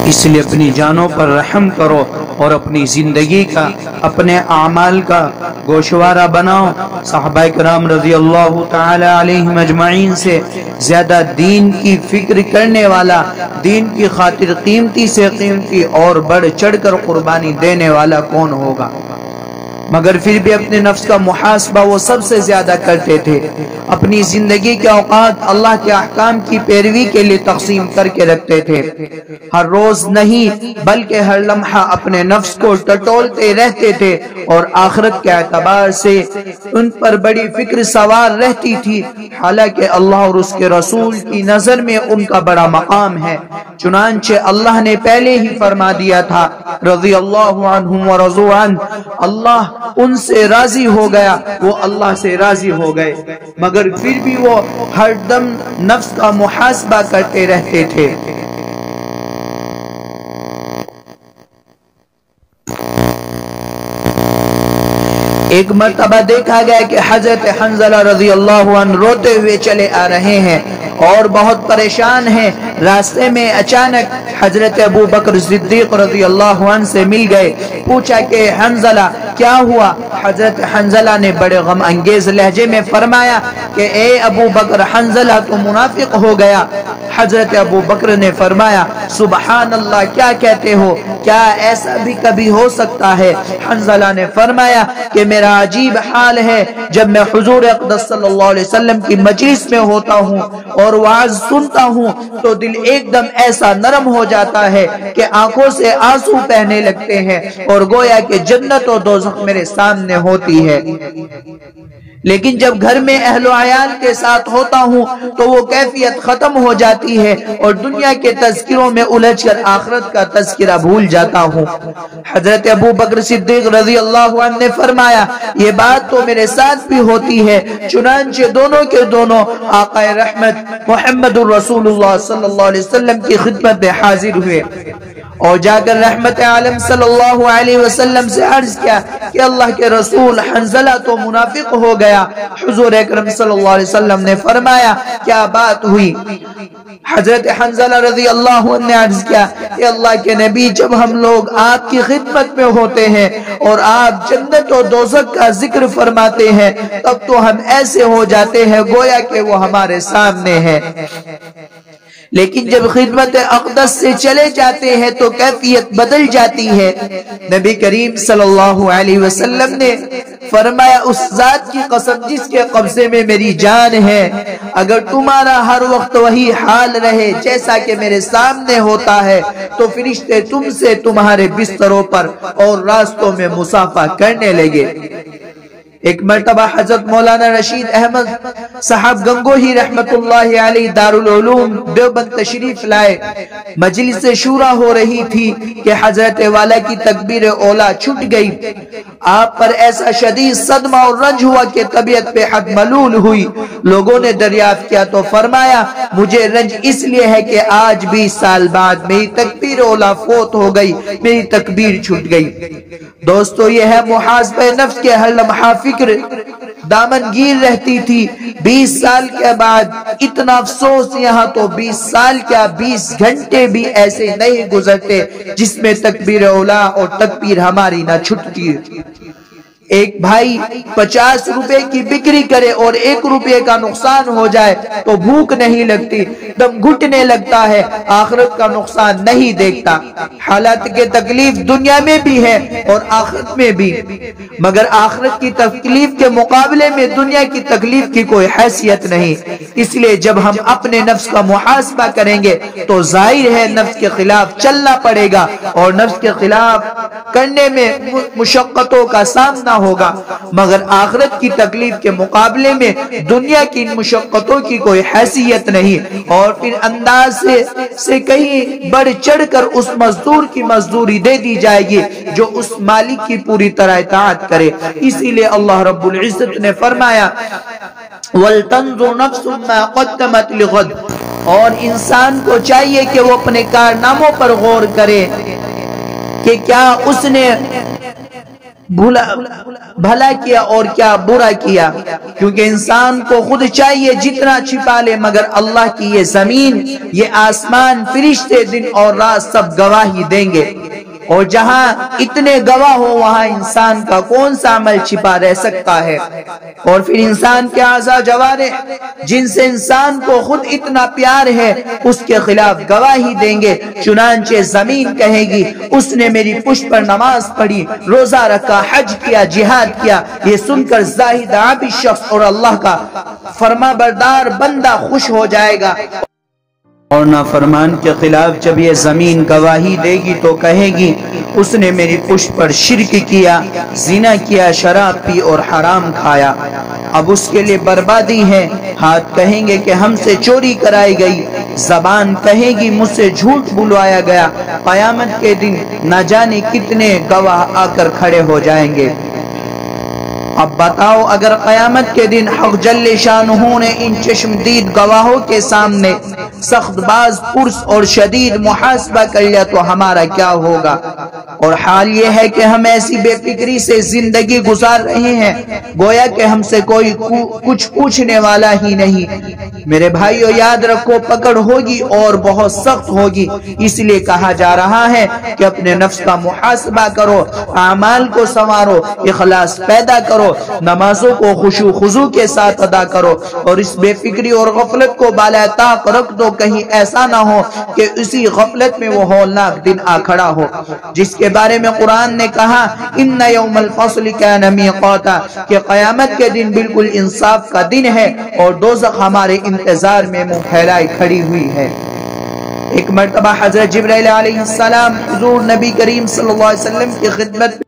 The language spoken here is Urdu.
اس لیے اپنی جانوں پر رحم کرو اور اپنی زندگی کا، اپنے اعمال کا گوشوارہ بناؤ۔ صحابہ کرام رضی اللہ تعالی علیہم اجمعین سے زیادہ دین کی فکر کرنے والا، دین کی خاطر قیمتی سے قیمتی اور بڑھ چڑھ کر قربانی دینے والا کون ہوگا؟ مگر پھر بھی اپنے نفس کا محاسبہ وہ سب سے زیادہ کرتے تھے۔ اپنی زندگی کے اوقات اللہ کے احکام کی پیروی کے لیے تقسیم کر کے رکھتے تھے۔ ہر روز نہیں بلکہ ہر لمحہ اپنے نفس کو ٹٹولتے رہتے تھے، اور آخرت کے اعتبار سے ان پر بڑی فکر سوار رہتی تھی، حالانکہ اللہ اور اس کے رسول کی نظر میں ان کا بڑا مقام ہے۔ چنانچہ اللہ نے پہلے ہی فرما دیا تھا، رضی اللہ عنہم ورضوا عنہ، اللہ ان سے راضی ہو گیا، وہ اللہ سے راضی ہو گئے، مگر پھر بھی وہ ہر دم نفس کا محاسبہ کرتے رہتے تھے۔ ایک مرتبہ دیکھا گیا کہ حضرت حنظلہ رضی اللہ عنہ روتے ہوئے چلے آ رہے ہیں اور بہت پریشان ہیں۔ راستے میں اچانک حضرت ابو بکر صدیق رضی اللہ عنہ سے مل گئے، پوچھا کہ حنظلہ کیا ہوا؟ حضرت حنظلہ نے بڑے غم انگیز لہجے میں فرمایا کہ اے ابو بکر، حنظلہ تو منافق ہو گیا۔ حضرت ابو بکر نے فرمایا سبحان اللہ، کیا کہتے ہو؟ کیا ایسا بھی کبھی ہو سکتا ہے؟ حنظلہ نے فرمایا کہ میرا عجیب حال ہے، جب میں حضور اقدس صلی اللہ علیہ وسلم کی مجلس میں ہوتا ہوں اور وعظ سنتا ہوں تو دل ایک دم ایسا نرم ہو جاتا ہے کہ آنکھوں سے آنسو بہنے لگتے ہیں، اور گویا کہ جنت و دوزخ میرے سامنے ہوتی ہے۔ لیکن جب گھر میں اہل و عیال کے ساتھ ہوتا ہوں تو وہ کیفیت ختم ہو جاتی ہے اور دنیا کے تذکروں میں الجھ کر آخرت کا تذکرہ بھول جاتا ہوں۔ حضرت ابو بکر صدیق رضی اللہ عنہ نے فرمایا یہ بات تو میرے ساتھ بھی ہوتی ہے۔ چنانچہ دونوں کے دونوں آقا رحمت محمد الرسول اللہ صلی اللہ علیہ وسلم کی خدمت میں حاضر ہوئے اور جا کر رحمت عالم صلی اللہ علیہ وسلم سے عرض کیا کہ اللہ کے رسول، حنظلہ تو منافق ہو گیا۔ حضور اکرم صلی اللہ علیہ وسلم نے فرمایا کیا بات ہوئی؟ حضرت حنظلہ رضی اللہ عنہ نے عرض کیا کہ اللہ کے نبی، جب ہم لوگ آپ کی خدمت میں ہوتے ہیں اور آپ جنت و دوزخ کا ذکر فرماتے ہیں تب تو ہم ایسے ہو جاتے ہیں گویا کہ وہ ہمارے سامنے ہے، لیکن جب خدمت اقدس سے چلے جاتے ہیں تو کیفیت بدل جاتی ہے۔ نبی کریم صلی اللہ علیہ وسلم نے فرمایا اس ذات کی قسم جس کے قبضے میں میری جان ہے، اگر تمہارا ہر وقت وہی حال رہے جیسا کہ میرے سامنے ہوتا ہے تو فرشتے تم سے تمہارے بستروں پر اور راستوں میں مصافحہ کرنے لگے۔ ایک مرتبہ حضرت مولانا رشید احمد صاحب گنگوہی رحمت اللہ علیہ دارالعلوم دیوبند تشریف لائے۔ مجلس شورا ہو رہی تھی کہ حضرت والا کی تکبیر اولا چھٹ گئی۔ آپ پر ایسا شدید صدمہ اور رنج ہوا کہ طبیعت پہ حد ملول ہوئی۔ لوگوں نے دریافت کیا تو فرمایا مجھے رنج اس لیے ہے کہ آج 20 سال بعد میری تکبیر اولا فوت ہو گئی، میری تکبیر چھٹ گئی۔ دوستو یہ ہے محاسبہ نفس کے ہر لمحہ فکر دامن گیر رہتی تھی۔ 20 سال کے بعد اتنا افسوس، یہاں تو 20 سال کیا 20 گھنٹے بھی ایسے نہیں گزرتے جس میں تکبیر اولا اور تکبیر ہماری نہ چھٹتی۔ ایک بھائی 50 روپے کی بکری کرے اور 1 روپے کا نقصان ہو جائے تو بھوک نہیں لگتی، دم گھٹنے لگتا ہے، آخرت کا نقصان نہیں دیکھتا۔ حالات کے تکلیف دنیا میں بھی ہے اور آخرت میں بھی، مگر آخرت کی تکلیف کے مقابلے میں دنیا کی تکلیف کی کوئی حیثیت نہیں۔ اس لیے جب ہم اپنے نفس کا محاسبہ کریں گے تو ظاہر ہے نفس کے خلاف چلنا پڑے گا، اور نفس کے خلاف کرنے میں مشقتوں کا سامنا ہوگا، مگر آخرت کی تکلیف کے مقابلے میں دنیا کی مشقتوں کی کوئی حیثیت نہیں، اور پھر انداز سے کہیں بڑھ چڑھ کر اس مزدور کی مزدوری دے دی جائے گی جو اس مالک کی پوری طرح اطاعت کرے۔ اسی لیے اللہ رب العزت نے فرمایا وَلْتَنْظُرْ نَفْسٌ مَا قَدَّمَتْ لِغَدٍ، اور انسان کو چاہیے کہ وہ اپنے کارناموں پر غور کرے کہ کیا اس نے بھلا کیا اور کیا برا کیا، کیونکہ انسان کو خود چاہیے جتنا چھپا لے، مگر اللہ کی یہ زمین، یہ آسمان، فرشتے دن اور رات سب گواہی دیں گے، اور جہاں اتنے گواہ ہو وہاں انسان کا کون سا عمل چھپا رہ سکتا ہے؟ اور پھر انسان کے اعضاء جوارح جن سے انسان کو خود اتنا پیار ہے اس کے خلاف گواہی دیں گے، چنانچہ زمین کہے گی اس نے میری پشت پر نماز پڑھی، روزہ رکھا، حج کیا، جہاد کیا۔ یہ سن کر زاہد عابد شخص اور اللہ کا فرما بردار بندہ خوش ہو جائے گا، اور نافرمان کے خلاف جب یہ زمین گواہی دے گی تو کہے گی اس نے میری پشت پر شرک کیا، زنا کیا، شراب پی اور حرام کھایا۔ اب اس کے لیے بربادی ہے۔ ہاتھ کہیں گے کہ ہم سے چوری کرائی گئی، زبان کہے گی مجھ سے جھوٹ بلوایا گیا۔ قیامت کے دن نہ جانے کتنے گواہ آ کر کھڑے ہو جائیں گے۔ اب بتاؤ اگر قیامت کے دن حق جل شانہ نے ان چشمدید گواہوں کے سامنے سخت باز پرس اور شدید محاسبہ کر لیا تو ہمارا کیا ہوگا؟ اور حال یہ ہے کہ ہم ایسی بے فکری سے زندگی گزار رہے ہیں گویا کہ ہم سے کوئی کچھ پوچھنے والا ہی نہیں۔ میرے بھائیو یاد رکھو، پکڑ ہوگی اور بہت سخت ہوگی، اس لیے کہا جا رہا ہے کہ اپنے نفس کا محاسبہ کرو، اعمال کو سنوارو، اخلاص پیدا کرو، نمازوں کو خشوع خضوع کے ساتھ ادا کرو، اور اس بے فکری اور غفلت کو بالائے طاق رکھ دو، کہیں ایسا نہ ہو کہ اسی غفلت میں وہ ہولناک دن آ کھڑا ہو جس کے بارے میں قرآن نے کہا ان یوم الفصل کان میقاتا، کہ قیامت کے دن بالکل انصاف کا دن ہے اور دوزخ ہمارے انتظار میں منہ پھیلائے کھڑی ہوئی ہے۔ ایک مرتبہ حضرت جبرائیل علیہ السلام حضور نبی کریم صلی اللہ علیہ وسلم کی خدمت